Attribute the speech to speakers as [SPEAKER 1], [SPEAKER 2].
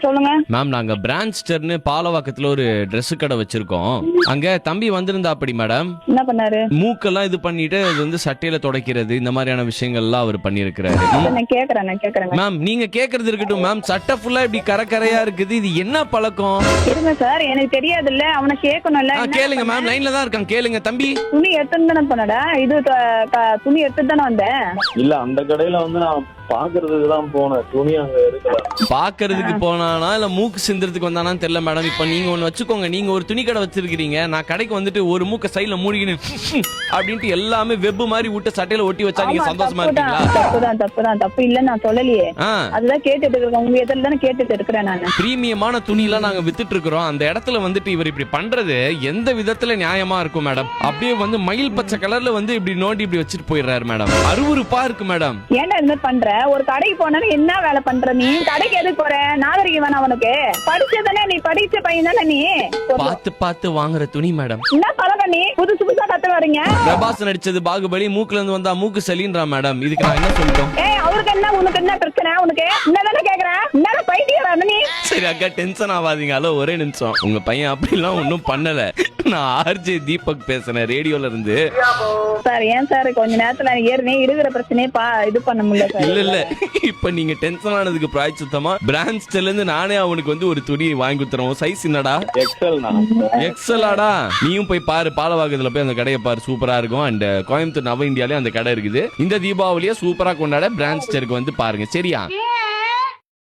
[SPEAKER 1] சொல்லுங்க
[SPEAKER 2] மேம். நாங்க பிரான்ஸ்டர்னு பாலவாக்கத்துல ஒரு Dress கடை வச்சிருக்கோம். அங்க தம்பி வந்திருந்தா அப்படி மேடம்.
[SPEAKER 1] என்ன பண்ணாரு?
[SPEAKER 2] மூக்கெல்லாம் இது பண்ணிட்டு அது வந்து சட்டையில துடைக்கிறது இந்த மாதிரியான விஷயங்கள்லாம் அவர் பண்ணிருக்கிறாரு.
[SPEAKER 1] நான் கேக்குறேன்
[SPEAKER 2] மேம் நீங்க கேக்குறது இருக்கட்டும் மேம். சட்டை ஃபுல்லா இப்படி கரையா இருக்குது. இது என்ன பழக்கம்?
[SPEAKER 1] இருங்க சார், எனக்கு தெரியாது இல்ல, அவனை கேட்கணும்ல.
[SPEAKER 2] கேளுங்க மேம், லைன்ல தான் இருக்கான். கேளுங்க தம்பி.
[SPEAKER 1] துணி எடுத்துன்னு தானே பண்ணடா, இது துணி எடுத்துட்டு தானே வந்தேன்.
[SPEAKER 3] இல்ல அந்த கடையில வந்து நான் பாக்குறதுக்கு தான் போனேன், துணி அங்க இருக்கல.
[SPEAKER 2] பாக்குறதுக்கு போனானா இல்ல மூக்கு சிந்துறதுக்கு வந்தானான்னு தெரியல மேடம். இப்ப நீங்க ஒண்ணு வச்சுக்கோங்க, நீங்க ஒரு துணி கடை வச்சிருக்கீங்க. நான் கடைக்கு வந்துட்டு ஒரு மூக்க சைடுல மூடிக்கின்னு அப்படின்ட்டு எல்லாமே வெப் மாதிரி விட்டு சட்டையில ஒட்டி வச்சா நீங்க சந்தோஷமா இருக்கீங்களா?
[SPEAKER 1] தப்பு இல்ல, நான் சொல்லலையே. அதுதான் கேட்டுட்டு இருக்கேன், உங்க எதிரில தானே கேட்டுட்டு இருக்கிறேன் நான்.
[SPEAKER 2] பிரீமியமான துணி எல்லாம் நாங்க வித்துட்டு இருக்கிறோம். அந்த இடத்துல வந்துட்டு இவர் இப்படி பண்றது எந்த விதத்துல நியாயமா இருக்கும் மேடம்? அப்படியே வந்து மயில் பச்சை கலர்ல வந்து இப்படி நோண்டி இப்படி வச்சுட்டு போயிடுறாரு மேடம். அருவருப்பா இருக்கு மேடம்.
[SPEAKER 1] ஏன்டா இந்த மாதிரி பண்ற? ஒரு கடைக்கு போனா என்ன வேலை பண்ற நீ? கடைக்கு எதுக்கு போற? நாகரிகம் வேணா உனக்கு? படிச்சதானே நீ, படிச்ச பையன் தானே நீ.
[SPEAKER 2] பார்த்து வாங்குற துணி மேடம்.
[SPEAKER 1] என்ன பழக்கம் நீ? புதுசா கத்து வரீங்க.
[SPEAKER 2] பிரபாஸ் நடிச்சது பாகுபலி, மூக்குல இருந்து வந்தா மூக்கு சலின்றா மேடம். இதுக்கு நான் என்ன சொல்லிட்டோம்?
[SPEAKER 1] அவருக்கு என்ன, உனக்கு என்ன பிரச்சனை? உனக்கு என்னதானே கேக்குறேன்? என்ன பைத்தியரா நீ?
[SPEAKER 2] சரி அக்கா, டென்ஷன் ஆகாதீங்க. ஹலோ, ஒரே நிமிஷம். உங்க பையன் அப்படிலாம் ஒன்னும் பண்ணல. நான் ஆர்ஜே தீபக் பேசுறேன், ரேடியோல இருந்து.
[SPEAKER 1] சார் ஏன் சார் கொஞ்ச நேரத்துல ஏற்கனவே இருக்கிற பிரச்சனையே இது பண்ண முடியல சார்.
[SPEAKER 2] இல்ல இப்ப நீங்க டென்ஷன் ஆனதுக்கு பிராய்ச்சித்தமா பிரான்ஸ்ல இருந்து நானே அவனுக்கு வந்து ஒரு துணி வாங்கி கொடுத்துறோம். சைஸ் என்னடா? எக்ஸலாடா. நீயும் போய் பாரு, பாலவாக்கத்துல போய் அந்த கடையை பாரு, சூப்பரா இருக்கும். அண்ட் கோயம்புத்தூர் நவ இந்தியாலே அந்த கடை இருக்குது. இந்த தீபாவளியை சூப்பரா கொண்டாட பிரான்ஸ்டருக்கு வந்து பாருங்க, சரியா?